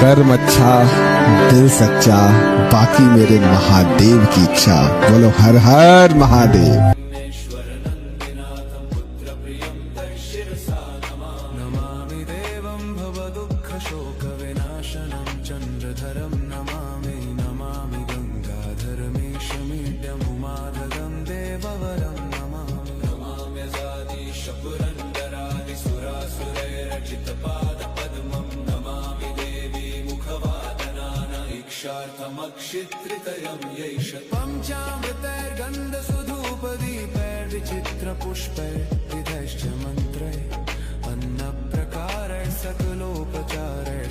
कर्म अच्छा दिल सच्चा बाकी मेरे महादेव की इच्छा। बोलो हर हर महादेव। नमामि देवं भवदुःखशोकविनाशनं चन्द्रधरं नमामि नमामि गङ्गाधरमीशमीड्यमुमाधगं देववरं नमामि नमाम्यजादिशपुरन्दरादिसुरासुरैरचितपादपद्मं नमामि देवी मुखवादनानैक्षार्थमक्षित्रितयं यैष पञ्चामृतैर्गन्धसुधूपदीपैर्विचित्रपुष्पैर्विधैश्च मन्त्रैः अन्नप्रकारैः सकलोपचारैः